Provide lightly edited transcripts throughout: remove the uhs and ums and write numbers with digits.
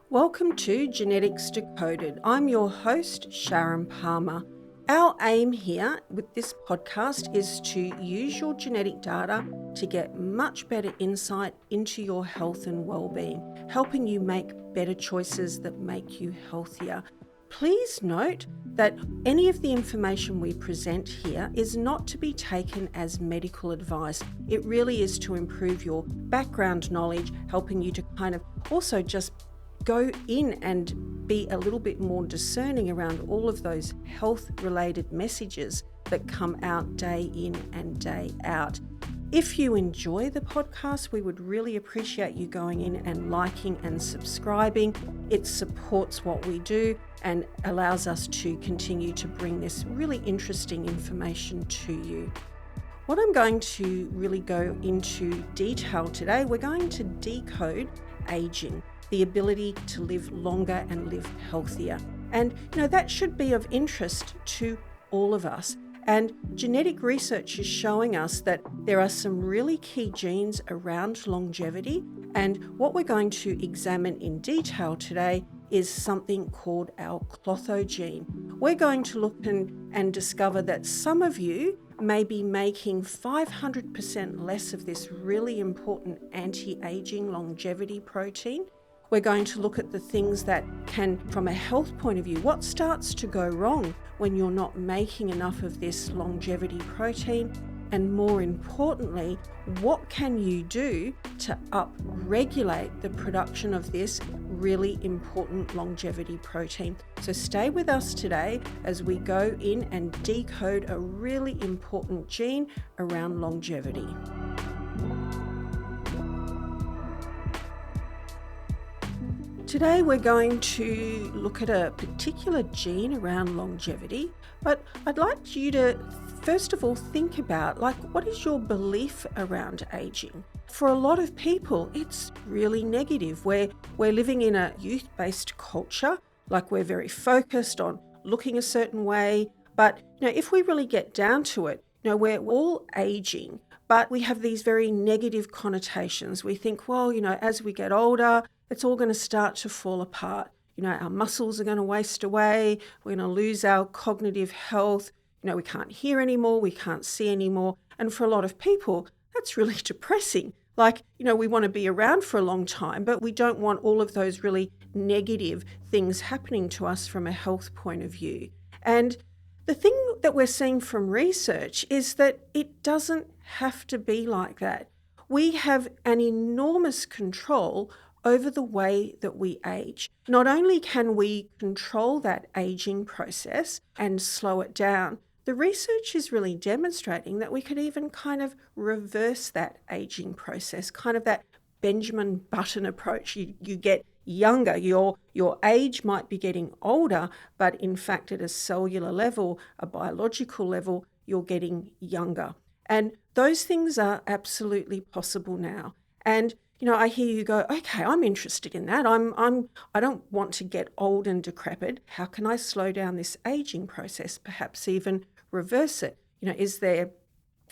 Welcome to Genetics Decoded. I'm your host, Sharon Palmer. Our aim here with this podcast is to use your genetic data to get much better insight into your health and well-being, helping you make better choices that make you healthier. Please note that any of the information we present here is not to be taken as medical advice. It really is to improve your background knowledge, helping you to kind of also just go in and be a little bit more discerning around all of those health-related messages that come out day in and day out. If you enjoy the podcast, we would really appreciate you going in and liking and subscribing. It supports what we do and allows us to continue to bring this really interesting information to you. What I'm going to really go into detail today, we're going to decode aging, the ability to live longer and live healthier. And that should be of interest to all of us. And genetic research is showing us that there are some really key genes around longevity. And what we're going to examine in detail today is something called our Klotho gene. We're going to look and discover that some of you may be making 500% less of this really important anti-aging longevity protein. We're going to look at the things that can, from a health point of view, what starts to go wrong when you're not making enough of this longevity protein, and more importantly, what can you do to up-regulate the production of this really important longevity protein. So stay with us today as we go in and decode a really important gene around longevity. Today we're going to look at a particular gene around longevity, but I'd like you to first of all think about what is your belief around aging? For a lot of people, it's really negative. We're living in a youth-based culture, we're very focused on looking a certain way, but if we really get down to it, we're all aging, but we have these very negative connotations. We think, well, as we get older, it's all going to start to fall apart. Our muscles are going to waste away. We're going to lose our cognitive health. We can't hear anymore. We can't see anymore. And for a lot of people, that's really depressing. We want to be around for a long time, but we don't want all of those really negative things happening to us from a health point of view. And the thing that we're seeing from research is that it doesn't have to be like that. We have an enormous control over the way that we age. Not only can we control that aging process and slow it down, the research is really demonstrating that we could even kind of reverse that aging process, kind of that Benjamin Button approach. You get younger, your age might be getting older, but in fact at a cellular level, a biological level, you're getting younger. And those things are absolutely possible now. And I hear you go, okay, I'm interested in that. I don't want to get old and decrepit. How can I slow down this aging process? Perhaps even reverse it. Is there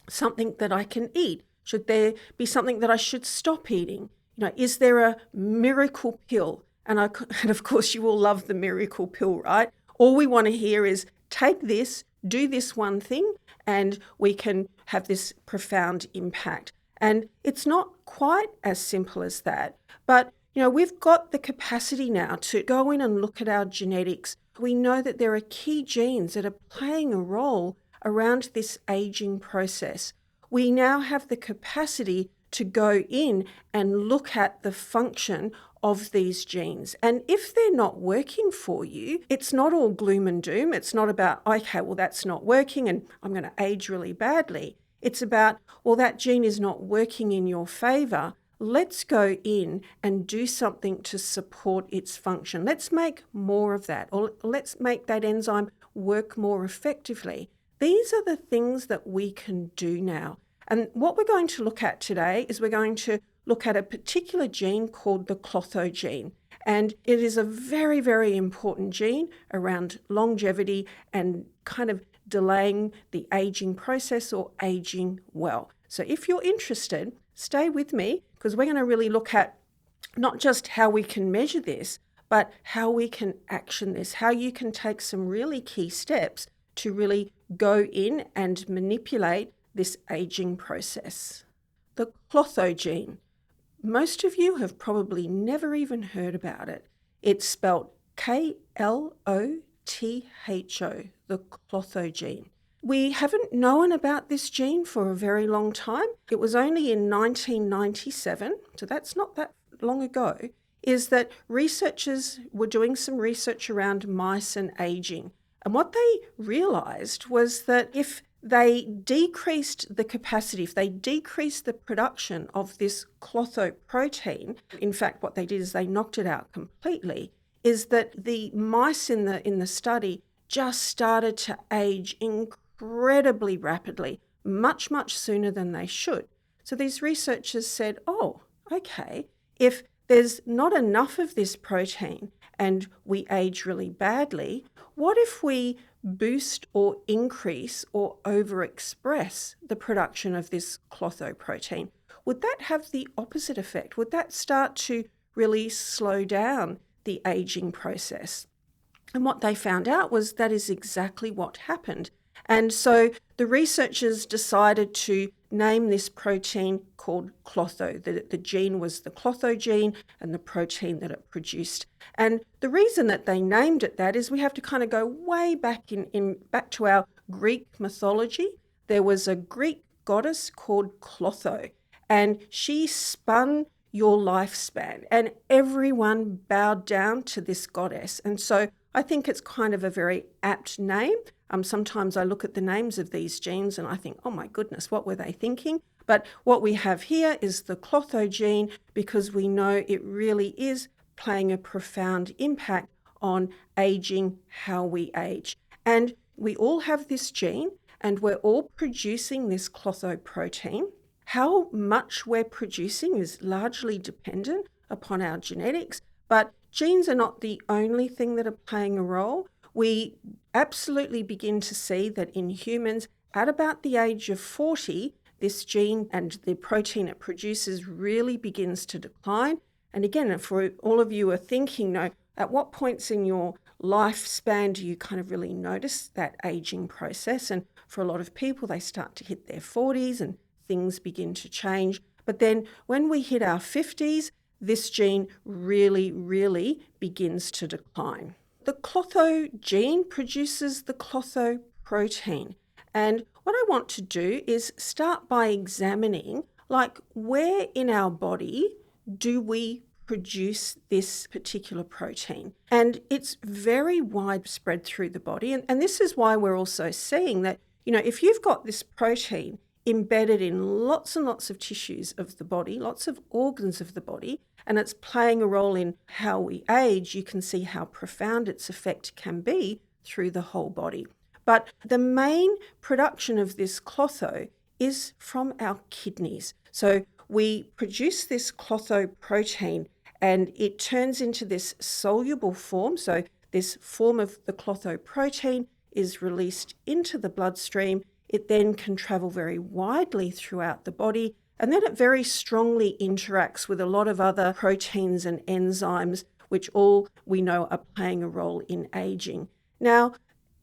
something that I can eat? Should there be something that I should stop eating? Is there a miracle pill? And of course, you all love the miracle pill, right? All we want to hear is take this, do this one thing, and we can have this profound impact. And it's not quite as simple as that. But, we've got the capacity now to go in and look at our genetics. We know that there are key genes that are playing a role around this aging process. We now have the capacity to go in and look at the function of these genes. And if they're not working for you, it's not all gloom and doom. It's not about, okay, well, that's not working and I'm going to age really badly. It's about, well, that gene is not working in your favor. Let's go in and do something to support its function. Let's make more of that, or let's make that enzyme work more effectively. These are the things that we can do now. And what we're going to look at today is we're going to look at a particular gene called the Klotho gene. And it is a very, very important gene around longevity and kind of delaying the aging process or aging well. So if you're interested, stay with me because we're going to really look at not just how we can measure this, but how we can action this, how you can take some really key steps to really go in and manipulate this aging process. The Klotho gene. Most of you have probably never even heard about it. It's spelled Klotho, the Klotho gene. We haven't known about this gene for a very long time. It was only in 1997, so that's not that long ago, is that researchers were doing some research around mice and aging. And what they realized was that if they decreased the capacity, if they decreased the production of this Klotho protein, in fact, what they did is they knocked it out completely, is that the mice in the study just started to age incredibly rapidly, much, much sooner than they should. So these researchers said, oh, okay, if there's not enough of this protein and we age really badly, what if we boost or increase or overexpress the production of this Klotho protein? Would that have the opposite effect? Would that start to really slow down the aging process? And what they found out was that is exactly what happened. And so the researchers decided to name this protein called Klotho. The gene was the Klotho gene and the protein that it produced. And the reason that they named it that is we have to kind of go way back back to our Greek mythology. There was a Greek goddess called Clotho, and she spun your lifespan, and everyone bowed down to this goddess. And so I think it's kind of a very apt name. Sometimes I look at the names of these genes and I think, oh my goodness, what were they thinking? But what we have here is the Klotho gene because we know it really is playing a profound impact on aging, how we age. And we all have this gene and we're all producing this Klotho protein. How much we're producing is largely dependent upon our genetics, but genes are not the only thing that are playing a role. We absolutely begin to see that in humans, at about the age of 40, this gene and the protein it produces really begins to decline. And again, for all of you are thinking, no, at what points in your lifespan do you kind of really notice that aging process? And for a lot of people, they start to hit their 40s and things begin to change. But then when we hit our 50s, this gene really, really begins to decline. The Klotho gene produces the Klotho protein. And what I want to do is start by examining, like, where in our body do we produce this particular protein? And it's very widespread through the body. And this is why we're also seeing that, if you've got this protein embedded in lots and lots of tissues of the body, lots of organs of the body, and it's playing a role in how we age, you can see how profound its effect can be through the whole body. But the main production of this Klotho is from our kidneys. So we produce this Klotho protein and it turns into this soluble form. So this form of the Klotho protein is released into the bloodstream. It then can travel very widely throughout the body, and then it very strongly interacts with a lot of other proteins and enzymes, which all we know are playing a role in aging. Now,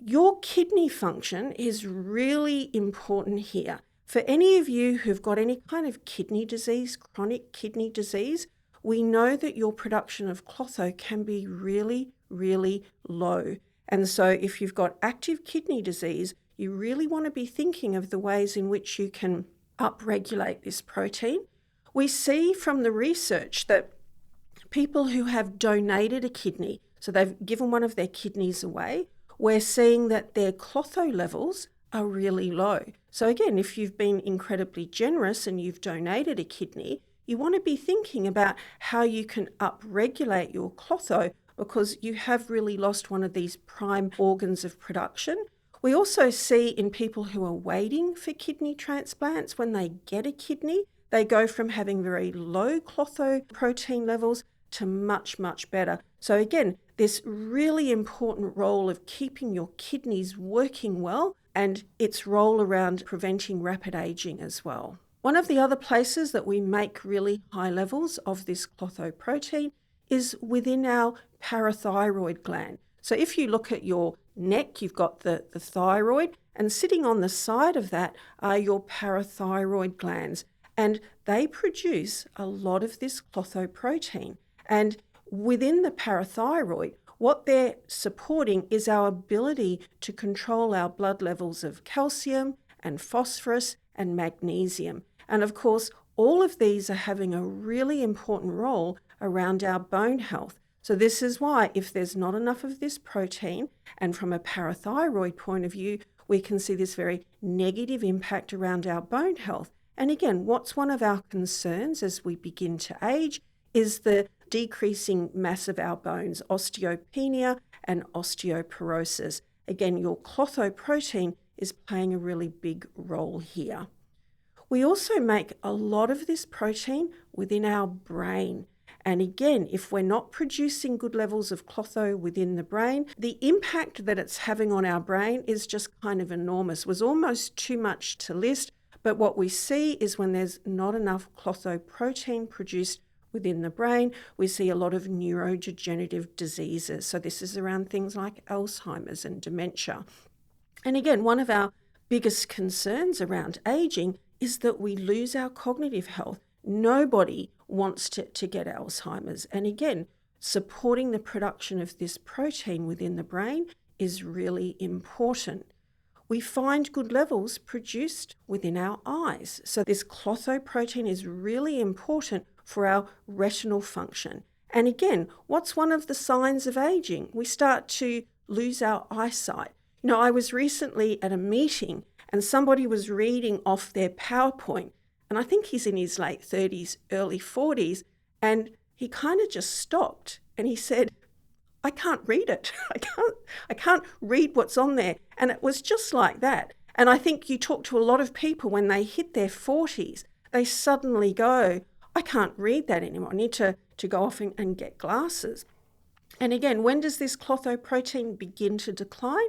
your kidney function is really important here. For any of you who've got any kind of kidney disease, chronic kidney disease, we know that your production of Klotho can be really, really low. And so if you've got active kidney disease, you really want to be thinking of the ways in which you can upregulate this protein. We see from the research that people who have donated a kidney, so they've given one of their kidneys away, we're seeing that their Klotho levels are really low. So again, if you've been incredibly generous and you've donated a kidney, you want to be thinking about how you can upregulate your Klotho because you have really lost one of these prime organs of production. We also see in people who are waiting for kidney transplants, when they get a kidney, they go from having very low Klotho protein levels to much, much better. So again, this really important role of keeping your kidneys working well and its role around preventing rapid aging as well. One of the other places that we make really high levels of this clothoprotein is within our parathyroid gland. So if you look at your neck, you've got the thyroid, and sitting on the side of that are your parathyroid glands. And they produce a lot of this clothoprotein. And within the parathyroid, what they're supporting is our ability to control our blood levels of calcium and phosphorus and magnesium. And of course, all of these are having a really important role around our bone health. So this is why if there's not enough of this protein, and from a parathyroid point of view, we can see this very negative impact around our bone health. And again, what's one of our concerns as we begin to age is the decreasing mass of our bones, osteopenia and osteoporosis. Again, your clothoprotein is playing a really big role here. We also make a lot of this protein within our brain. And again, if we're not producing good levels of clotho within the brain, the impact that it's having on our brain is just kind of enormous. It was almost too much to list, but what we see is when there's not enough clothoprotein produced within the brain, we see a lot of neurodegenerative diseases. So this is around things like Alzheimer's and dementia. And again, one of our biggest concerns around aging is that we lose our cognitive health. Nobody wants to get Alzheimer's. And again, supporting the production of this protein within the brain is really important. We find good levels produced within our eyes. So this clothoprotein is really important for our retinal function. And again, what's one of the signs of aging? We start to lose our eyesight. I was recently at a meeting and somebody was reading off their PowerPoint, and I think he's in his late 30s, early 40s, and he kind of just stopped and he said, I can't read it. I can't read what's on there. And it was just like that. And I think you talk to a lot of people when they hit their 40s, they suddenly go, I can't read that anymore. I need to go off and get glasses. And again, when does this clothoprotein begin to decline?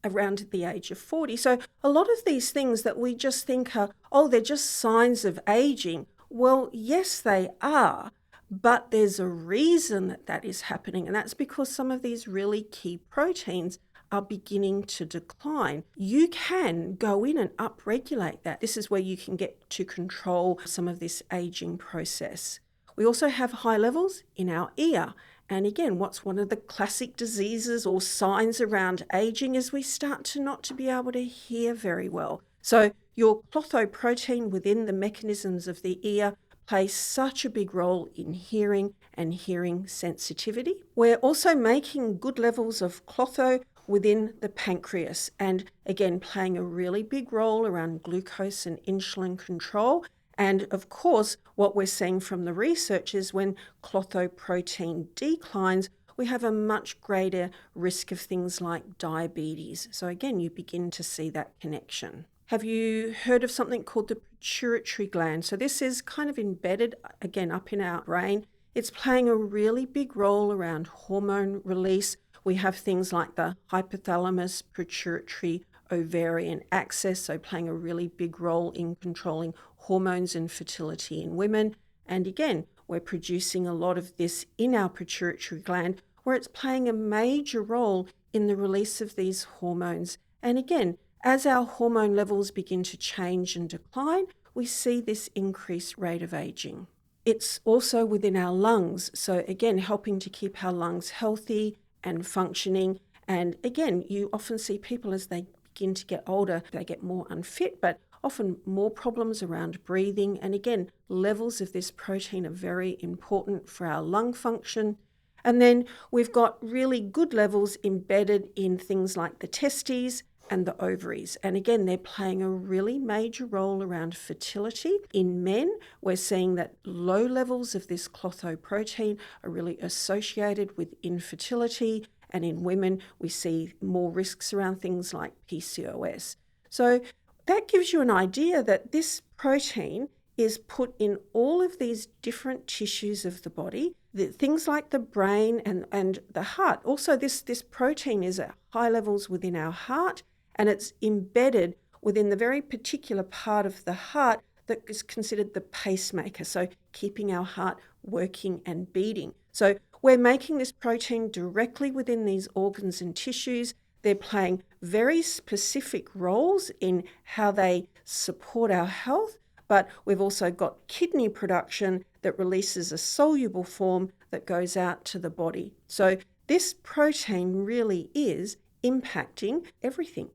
Around the age of 40. So a lot of these things that we just think are, they're just signs of aging. Well, yes, they are, but there's a reason that is happening, and that's because some of these really key proteins are beginning to decline. You can go in and upregulate that. This is where you can get to control some of this aging process. We also have high levels in our ear. And again, what's one of the classic diseases or signs around aging is we start to not to be able to hear very well. So your clothoprotein within the mechanisms of the ear plays such a big role in hearing and hearing sensitivity. We're also making good levels of clotho within the pancreas, and again, playing a really big role around glucose and insulin control. And of course, what we're seeing from the research is when clothoprotein declines, we have a much greater risk of things like diabetes. So again, you begin to see that connection. Have you heard of something called the pituitary gland? So this is kind of embedded, again, up in our brain. It's playing a really big role around hormone release. We have things like the hypothalamus, pituitary, ovarian axis, so playing a really big role in controlling hormones and fertility in women. And again, we're producing a lot of this in our pituitary gland, where it's playing a major role in the release of these hormones. And again, as our hormone levels begin to change and decline, we see this increased rate of aging. It's also within our lungs, so again, helping to keep our lungs healthy and functioning. And again, you often see people as they begin to get older, they get more unfit, but often more problems around breathing. And again, levels of this protein are very important for our lung function. And then we've got really good levels embedded in things like the testes and the ovaries. And again, they're playing a really major role around fertility. In men, we're seeing that low levels of this clothoprotein are really associated with infertility. And in women, we see more risks around things like PCOS. So that gives you an idea that this protein is put in all of these different tissues of the body, things like the brain and the heart. Also, this protein is at high levels within our heart, and it's embedded within the very particular part of the heart that is considered the pacemaker, so keeping our heart working and beating. So we're making this protein directly within these organs and tissues. They're playing very specific roles in how they support our health, but we've also got kidney production that releases a soluble form that goes out to the body. So this protein really is impacting everything.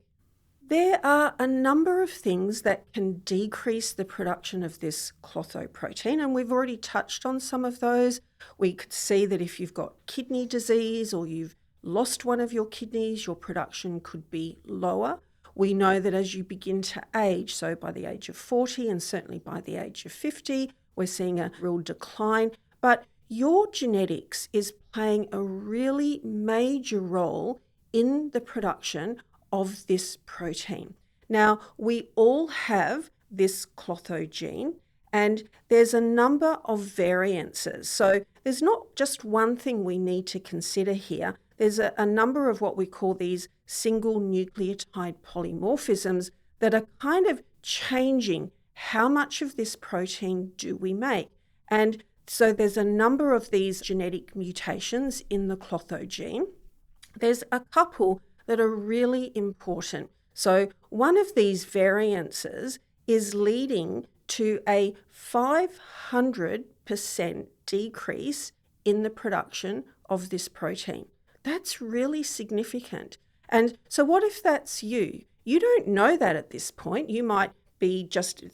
There are a number of things that can decrease the production of this clotho-protein, and we've already touched on some of those. We could see that if you've got kidney disease or you've lost one of your kidneys, your production could be lower. We know that as you begin to age, so by the age of 40 and certainly by the age of 50, we're seeing a real decline. But your genetics is playing a really major role in the production of this protein. Now, we all have this clotho gene, and there's a number of variances. So there's not just one thing we need to consider here. There's a number of what we call these single nucleotide polymorphisms that are kind of changing how much of this protein do we make. And so there's a number of these genetic mutations in the clotho gene. There's a couple that are really important. So one of these variances is leading to a 500% decrease in the production of this protein. That's really significant. And so what if that's you? You don't know that at this point. You might be just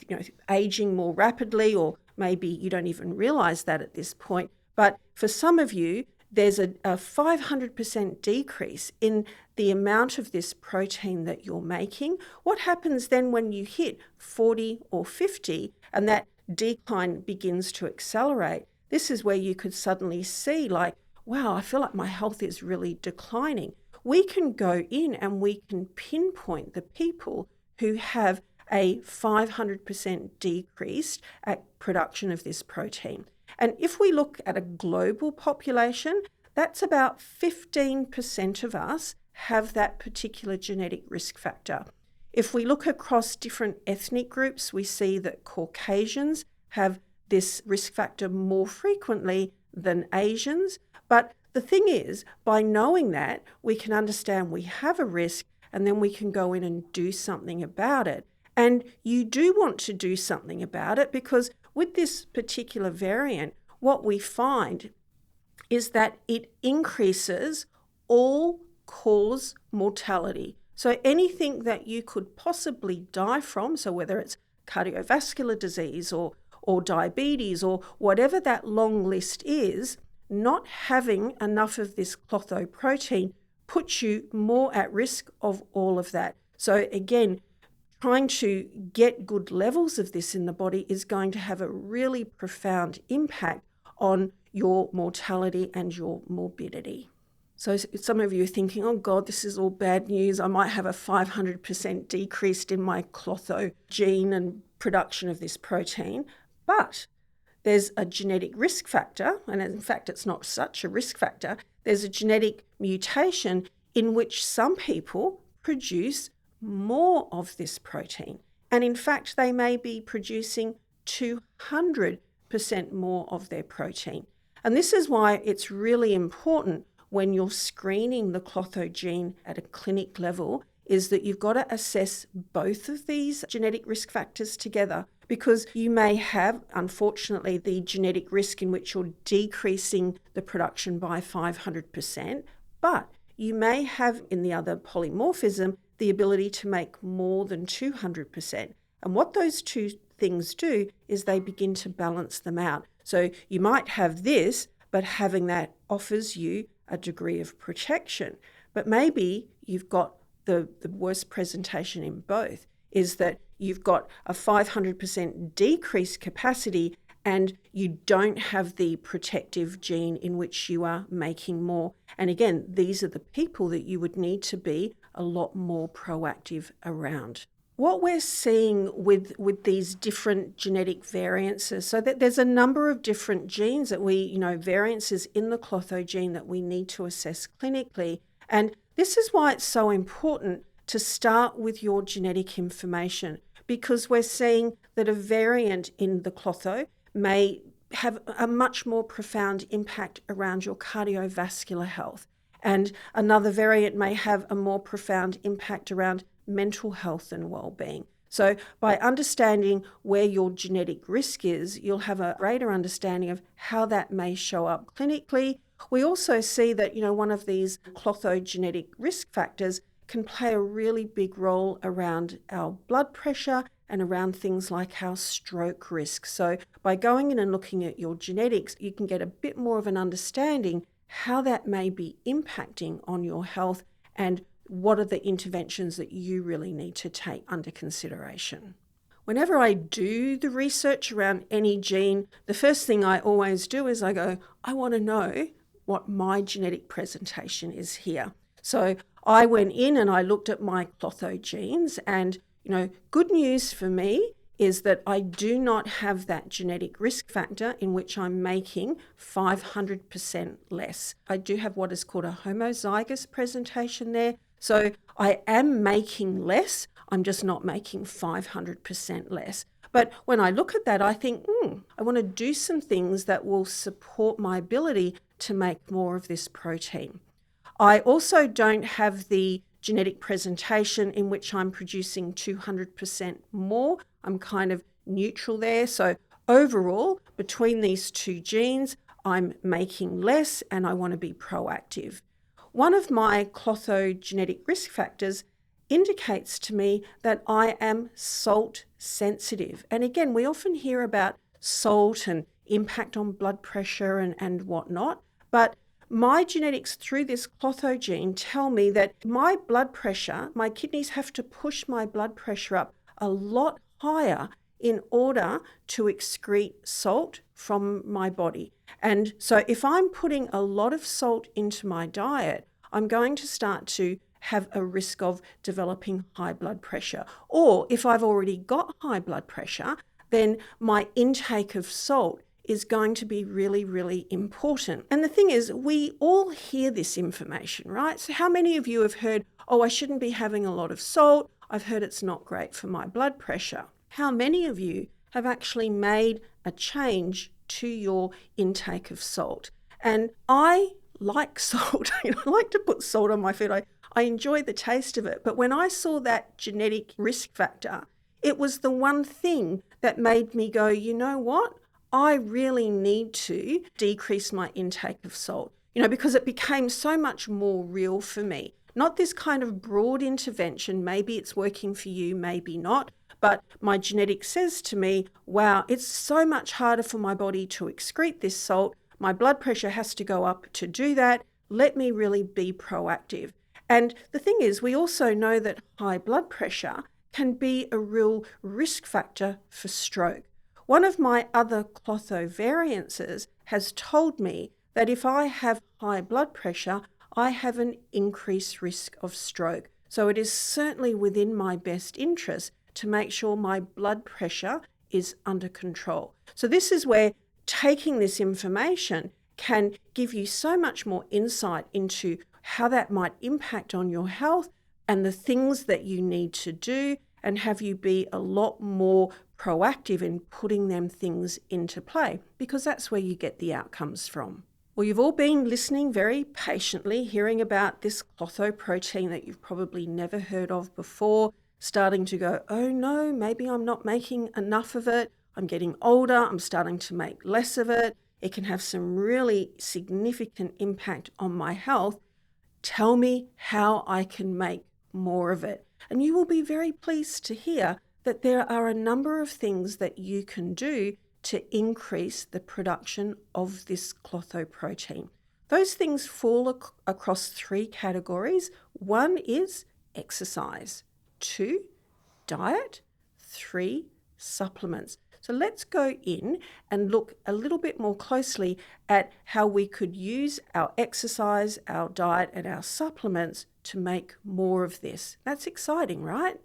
aging more rapidly, or maybe you don't even realize that at this point. But for some of you, there's a 500% decrease in the amount of this protein that you're making. What happens then when you hit 40 or 50 and that decline begins to accelerate? This is where you could suddenly see like, wow, I feel like my health is really declining. We can go in and we can pinpoint the people who have a 500% decreased at production of this protein. And if we look at a global population, that's about 15% of us have that particular genetic risk factor. If we look across different ethnic groups, we see that Caucasians have this risk factor more frequently than Asians. But the thing is, by knowing that, we can understand we have a risk, and then we can go in and do something about it. And you do want to do something about it, because with this particular variant, what we find is that it increases all-cause mortality. So anything that you could possibly die from, so whether it's cardiovascular disease or diabetes or whatever that long list is, not having enough of this clotho protein puts you more at risk of all of that. So again, trying to get good levels of this in the body is going to have a really profound impact on your mortality and your morbidity. So some of you are thinking, oh God, this is all bad news. I might have a 500% decrease in my clotho gene and production of this protein. But there's a genetic risk factor, and in fact, it's not such a risk factor. There's a genetic mutation in which some people produce more of this protein. And in fact, they may be producing 200% more of their protein. And this is why it's really important when you're screening the clotho gene at a clinic level, is that you've got to assess both of these genetic risk factors together, because you may have, unfortunately, the genetic risk in which you're decreasing the production by 500%, but you may have in the other polymorphism the ability to make more than 200%. And what those two things do is they begin to balance them out. So you might have this, but having that offers you a degree of protection. But maybe you've got the worst presentation in both, is that you've got a 500% decreased capacity and you don't have the protective gene in which you are making more. And again, these are the people that you would need to be a lot more proactive around. What we're seeing with these different genetic variances, so that there's a number of different genes that variances in the clotho gene that we need to assess clinically. And this is why it's so important to start with your genetic information, because we're seeing that a variant in the clotho may have a much more profound impact around your cardiovascular health. And another variant may have a more profound impact around mental health and well-being. So by understanding where your genetic risk is, you'll have a greater understanding of how that may show up clinically. We also see that, one of these clothogenetic risk factors can play a really big role around our blood pressure and around things like our stroke risk. So by going in and looking at your genetics, you can get a bit more of an understanding how that may be impacting on your health and what are the interventions that you really need to take under consideration. Whenever I do the research around any gene, the first thing I always do is I go, I want to know what my genetic presentation is here. So I went in and I looked at my clotho genes, and good news for me is that I do not have that genetic risk factor in which I'm making 500% less. I do have what is called a homozygous presentation there. So I am making less, I'm just not making 500% less. But when I look at that, I think, I want to do some things that will support my ability to make more of this protein. I also don't have the genetic presentation in which I'm producing 200% more. I'm kind of neutral there. So overall, between these two genes, I'm making less and I want to be proactive. One of my clothogenetic risk factors indicates to me that I am salt sensitive. And again, we often hear about salt and impact on blood pressure and whatnot, but my genetics through this clotho gene tell me that my blood pressure, my kidneys have to push my blood pressure up a lot higher in order to excrete salt from my body. And so if I'm putting a lot of salt into my diet, I'm going to start to have a risk of developing high blood pressure. Or if I've already got high blood pressure, then my intake of salt is going to be really, really important. And the thing is, we all hear this information, right? So how many of you have heard, I shouldn't be having a lot of salt. I've heard it's not great for my blood pressure. How many of you have actually made a change to your intake of salt? And I like salt. I like to put salt on my food. I enjoy the taste of it. But when I saw that genetic risk factor, it was the one thing that made me go, you know what? I really need to decrease my intake of salt, because it became so much more real for me. Not this kind of broad intervention, maybe it's working for you, maybe not, but my genetics says to me, wow, it's so much harder for my body to excrete this salt. My blood pressure has to go up to do that. Let me really be proactive. And the thing is, we also know that high blood pressure can be a real risk factor for stroke. One of my other clotho variances has told me that if I have high blood pressure, I have an increased risk of stroke. So it is certainly within my best interest to make sure my blood pressure is under control. So this is where taking this information can give you so much more insight into how that might impact on your health and the things that you need to do, and have you be a lot more proactive in putting them things into play, because that's where you get the outcomes from. Well, you've all been listening very patiently, hearing about this clotho protein that you've probably never heard of before, starting to go, oh no, maybe I'm not making enough of it. I'm getting older, I'm starting to make less of it. It can have some really significant impact on my health. Tell me how I can make more of it. And you will be very pleased to hear that there are a number of things that you can do to increase the production of this clotho protein. Those things fall across three categories. One is exercise, 2, diet, 3, supplements. So let's go in and look a little bit more closely at how we could use our exercise, our diet, and our supplements to make more of this. That's exciting, right?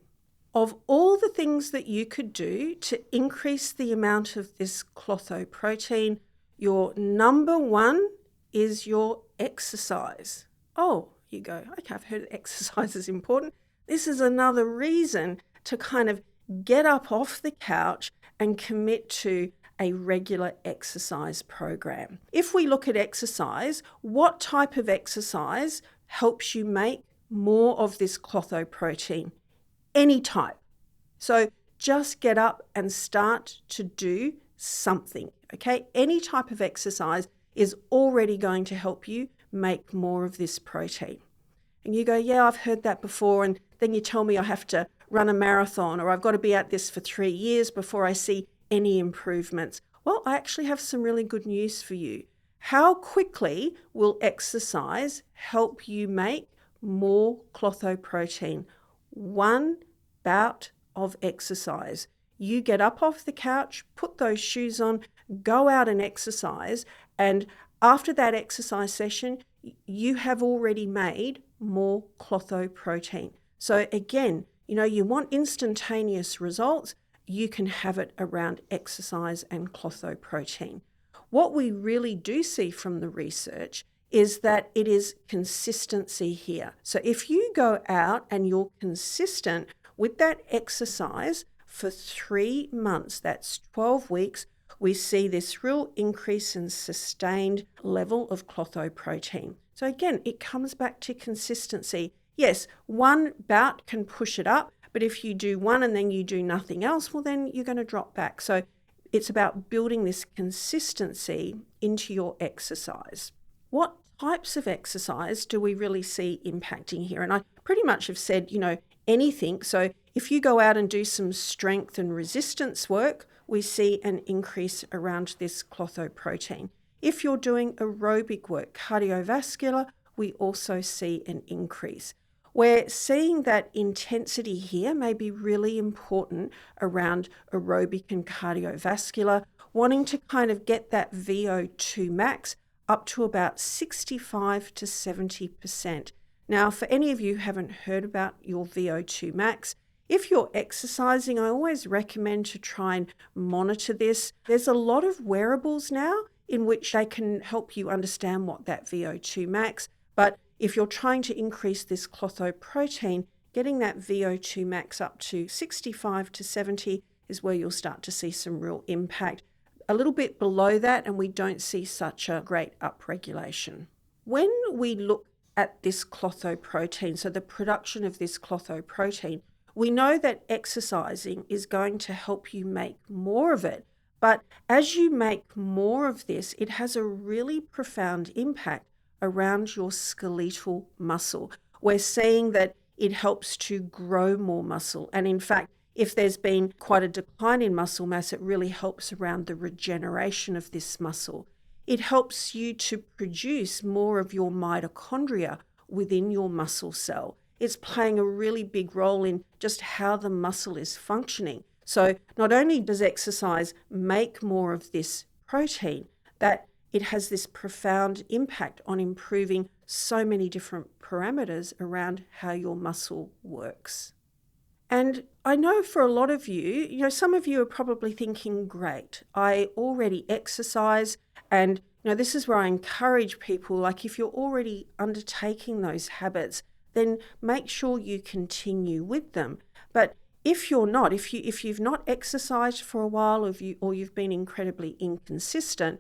Of all the things that you could do to increase the amount of this clotho protein, your number one is your exercise. Oh, you go, okay, I've heard exercise is important. This is another reason to kind of get up off the couch and commit to a regular exercise program. If we look at exercise, what type of exercise helps you make more of this clotho-protein? Any type. So just get up and start to do something, okay? Any type of exercise is already going to help you make more of this protein. And you go, yeah, I've heard that before. And then you tell me I have to run a marathon, or I've got to be at this for 3 years before I see any improvements. Well, I actually have some really good news for you. How quickly will exercise help you make more clotho-protein? One bout of exercise. You get up off the couch, put those shoes on, go out and exercise, and after that exercise session, you have already made more clotho-protein. So again, you want instantaneous results, you can have it around exercise and clotho-protein. What we really do see from the research is that it is consistency here. So if you go out and you're consistent with that exercise for 3 months, that's 12 weeks, we see this real increase in sustained level of clotho-protein. So again, it comes back to consistency. Yes, one bout can push it up, but if you do one and then you do nothing else, well, then you're going to drop back. So it's about building this consistency into your exercise. What types of exercise do we really see impacting here? And I pretty much have said, anything. So if you go out and do some strength and resistance work, we see an increase around this clotho-protein. If you're doing aerobic work, cardiovascular, we also see an increase. We're seeing that intensity here may be really important around aerobic and cardiovascular, wanting to kind of get that VO2 max up to about 65 to 70%. Now, for any of you who haven't heard about your VO2 max, if you're exercising, I always recommend to try and monitor this. There's a lot of wearables now in which they can help you understand what that VO2 max, but if you're trying to increase this clotho-protein, getting that VO2 max up to 65 to 70 is where you'll start to see some real impact. A little bit below that, and we don't see such a great upregulation. When we look at this clotho-protein, so the production of this clotho-protein, we know that exercising is going to help you make more of it. But as you make more of this, it has a really profound impact around your skeletal muscle. We're seeing that it helps to grow more muscle. And in fact, if there's been quite a decline in muscle mass, it really helps around the regeneration of this muscle. It helps you to produce more of your mitochondria within your muscle cell. It's playing a really big role in just how the muscle is functioning. So not only does exercise make more of this protein, that it has this profound impact on improving so many different parameters around how your muscle works. And I know for a lot of you, some of you are probably thinking, great, I already exercise, and this is where I encourage people, like if you're already undertaking those habits, then make sure you continue with them. But if you're not, if you've not exercised for a while, or you've been incredibly inconsistent,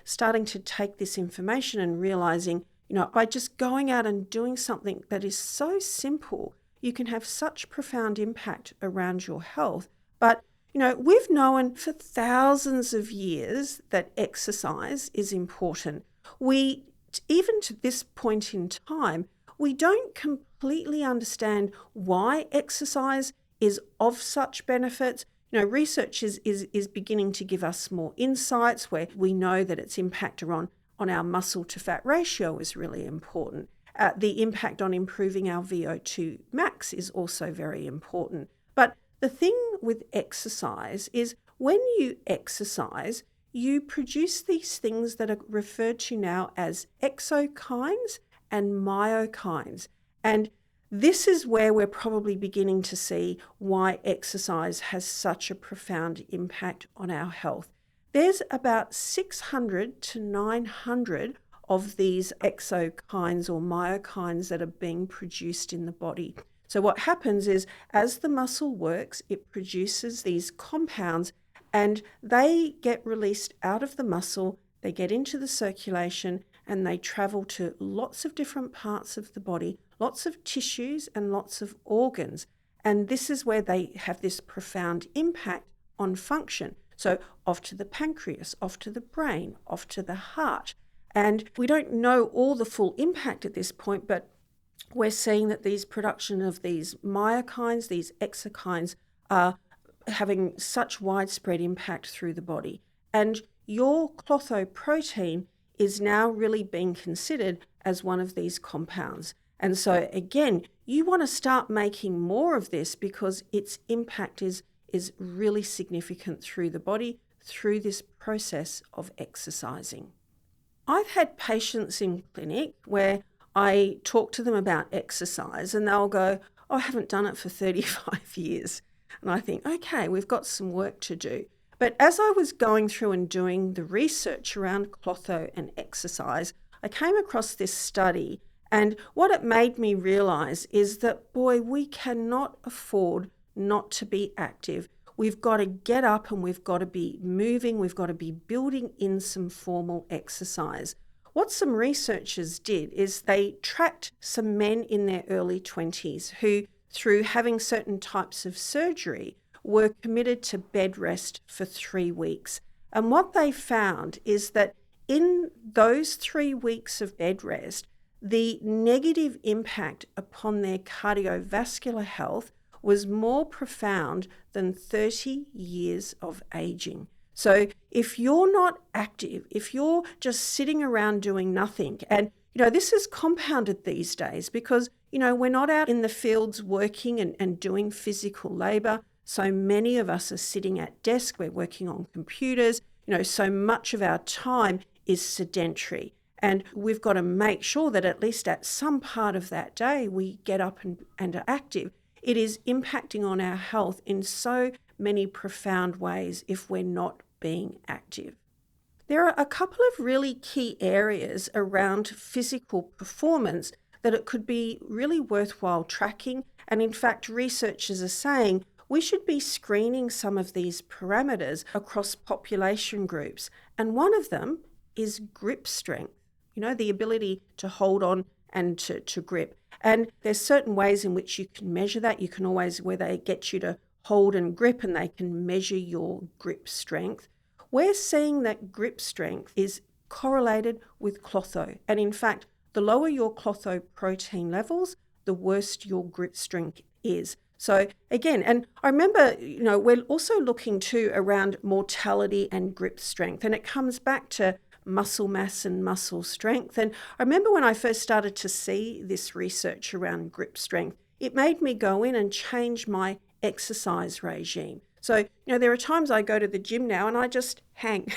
starting to take this information and realizing, by just going out and doing something that is so simple, you can have such profound impact around your health. But, we've known for thousands of years that exercise is important. Even to this point in time, we don't completely understand why exercise is of such benefits. Research is beginning to give us more insights where we know that its impact on our muscle to fat ratio is really important. The impact on improving our VO2 max is also very important. But the thing with exercise is when you exercise, you produce these things that are referred to now as exokines and myokines. And this is where we're probably beginning to see why exercise has such a profound impact on our health. There's about 600 to 900 of these exokines or myokines that are being produced in the body. So what happens is as the muscle works, it produces these compounds and they get released out of the muscle, they get into the circulation and they travel to lots of different parts of the body, lots of tissues and lots of organs. And this is where they have this profound impact on function. So off to the pancreas, off to the brain, off to the heart. And we don't know all the full impact at this point, but we're seeing that these production of these myokines, these exokines, are having such widespread impact through the body. And your clotho-protein is now really being considered as one of these compounds. And so again, you want to start making more of this because its impact is really significant through the body, through this process of exercising. I've had patients in clinic where I talk to them about exercise and they'll go, oh, I haven't done it for 35 years. And I think, okay, we've got some work to do. But as I was going through and doing the research around clotho and exercise, I came across this study, and what it made me realize is that, boy, we cannot afford not to be active. We've got to get up and we've got to be moving. We've got to be building in some formal exercise. What some researchers did is they tracked some men in their early 20s who, through having certain types of surgery, were committed to bed rest for 3 weeks. And what they found is that in those 3 weeks of bed rest, the negative impact upon their cardiovascular health was more profound than 30 years of aging. So if you're not active, if you're just sitting around doing nothing, and this is compounded these days because we're not out in the fields working and doing physical labor. So many of us are sitting at desk, we're working on computers, so much of our time is sedentary. And we've got to make sure that at least at some part of that day, we get up and are active. It is impacting on our health in so many profound ways if we're not being active. There are a couple of really key areas around physical performance that it could be really worthwhile tracking. And in fact, researchers are saying we should be screening some of these parameters across population groups. And one of them is grip strength, the ability to hold on and to grip. And there's certain ways in which you can measure that. You can always, where they get you to hold and grip and they can measure your grip strength. We're seeing that grip strength is correlated with clotho. And in fact, the lower your clotho protein levels, the worse your grip strength is. So again, and I remember, we're also looking too around mortality and grip strength, and it comes back to muscle mass and muscle strength. And I remember when I first started to see this research around grip strength, it made me go in and change my exercise regime. So, there are times I go to the gym now and I just hang.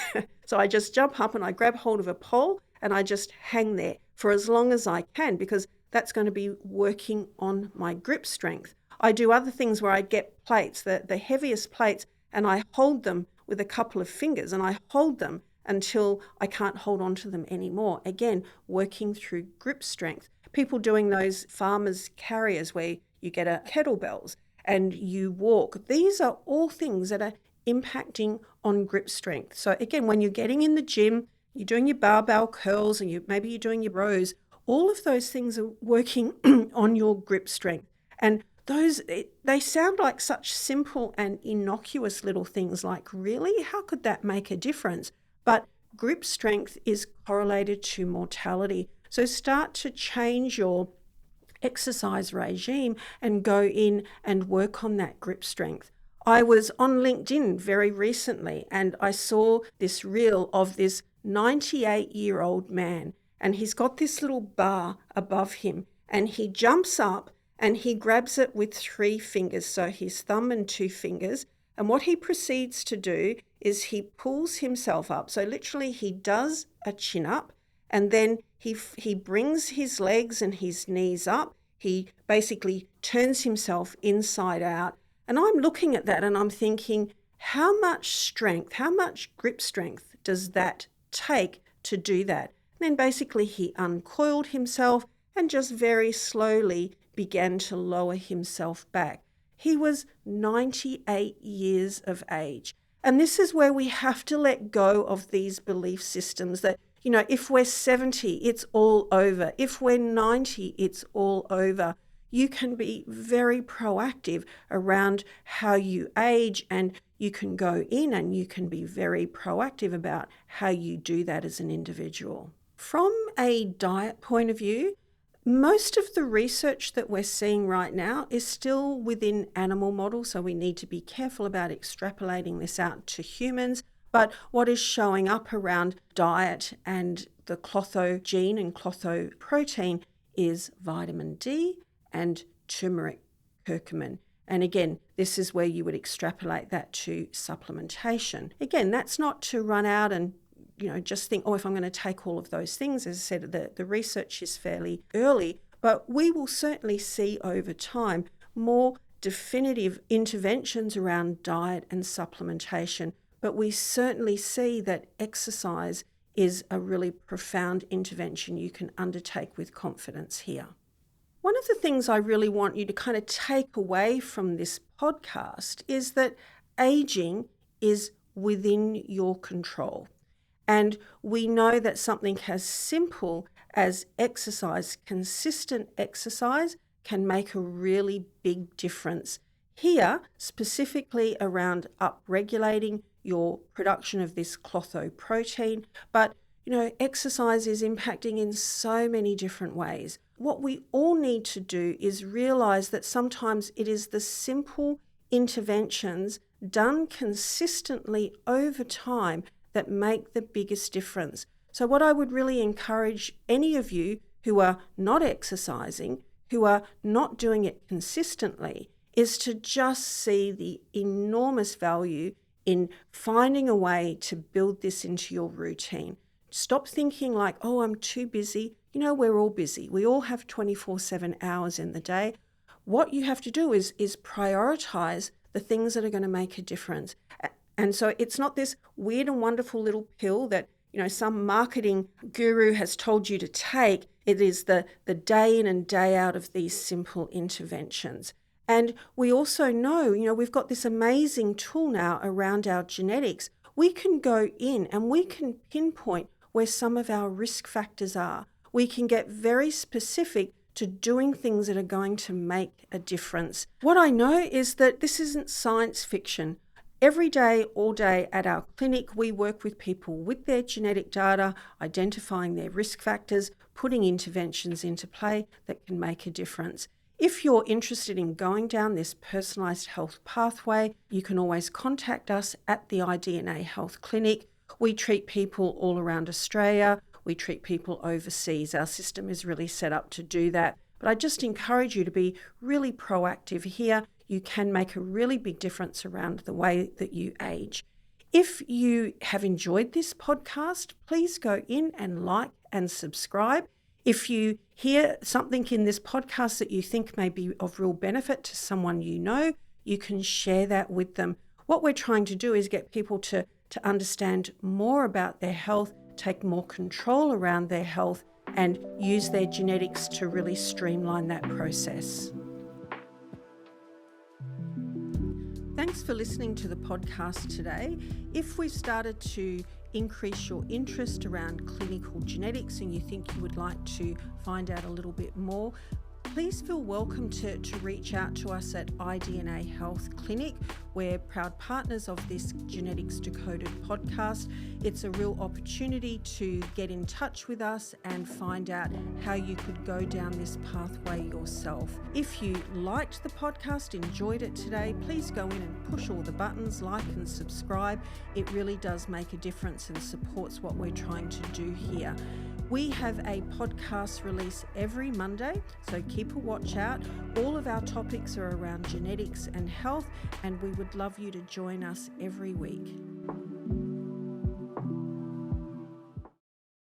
So I just jump up and I grab hold of a pole and I just hang there for as long as I can because that's going to be working on my grip strength. I do other things where I get plates, the heaviest plates, and I hold them with a couple of fingers and I hold them until I can't hold on to them anymore. Again, working through grip strength. People doing those farmers carriers where you get a kettlebells and you walk. These are all things that are impacting on grip strength. So again, when you're getting in the gym, you're doing your barbell curls and maybe you're doing your rows, all of those things are working on your grip strength. And they sound like such simple and innocuous little things, like, really? How could that make a difference? But grip strength is correlated to mortality. So start to change your exercise regime and go in and work on that grip strength. I was on LinkedIn very recently and I saw this reel of this 98-year-old man, and he's got this little bar above him and he jumps up and he grabs it with 3 fingers, so his thumb and 2 fingers. And what he proceeds to do is he pulls himself up. So literally he does a chin up and then he brings his legs and his knees up. He basically turns himself inside out. And I'm looking at that and I'm thinking, how much strength, how much grip strength does that take to do that? And then basically he uncoiled himself and just very slowly began to lower himself back. He was 98 years of age. And this is where we have to let go of these belief systems that, if we're 70, it's all over. If we're 90, it's all over. You can be very proactive around how you age, and you can go in and you can be very proactive about how you do that as an individual. From a diet point of view, most of the research that we're seeing right now is still within animal models, so we need to be careful about extrapolating this out to humans. But what is showing up around diet and the clotho gene and clotho protein is vitamin D and turmeric curcumin. And again, this is where you would extrapolate that to supplementation. Again, that's not to run out and just think, if I'm going to take all of those things. As I said, the research is fairly early, but we will certainly see over time more definitive interventions around diet and supplementation. But we certainly see that exercise is a really profound intervention you can undertake with confidence here. One of the things I really want you to kind of take away from this podcast is that aging is within your control. And we know that something as simple as exercise, consistent exercise, can make a really big difference. Here, specifically around upregulating your production of this clotho protein, but exercise is impacting in so many different ways. What we all need to do is realize that sometimes it is the simple interventions done consistently over time that make the biggest difference. So what I would really encourage any of you who are not exercising, who are not doing it consistently, is to just see the enormous value in finding a way to build this into your routine. Stop thinking like, I'm too busy. We're all busy. We all have 24/7 hours in the day. What you have to do is prioritize the things that are going to make a difference. And so it's not this weird and wonderful little pill that, some marketing guru has told you to take. It is the day in and day out of these simple interventions. And we also know, we've got this amazing tool now around our genetics. We can go in and we can pinpoint where some of our risk factors are. We can get very specific to doing things that are going to make a difference. What I know is that this isn't science fiction. Every day, all day at our clinic, we work with people with their genetic data, identifying their risk factors, putting interventions into play that can make a difference. If you're interested in going down this personalised health pathway, you can always contact us at the iDNA Health Clinic. We treat people all around Australia. We treat people overseas. Our system is really set up to do that. But I just encourage you to be really proactive here. You can make a really big difference around the way that you age. If you have enjoyed this podcast, please go in and like and subscribe. If you hear something in this podcast that you think may be of real benefit to someone you can share that with them. What we're trying to do is get people to understand more about their health, take more control around their health, and use their genetics to really streamline that process. Thanks for listening to the podcast today. If we've started to increase your interest around clinical genetics and you think you would like to find out a little bit more, please feel welcome to reach out to us at iDNA Health Clinic. We're proud partners of this Genetics Decoded podcast. It's a real opportunity to get in touch with us and find out how you could go down this pathway yourself. If you liked the podcast, enjoyed it today, please go in and push all the buttons, like and subscribe. It really does make a difference and supports what we're trying to do here. We have a podcast release every Monday, so keep a watch out. All of our topics are around genetics and health, and we would love you to join us every week.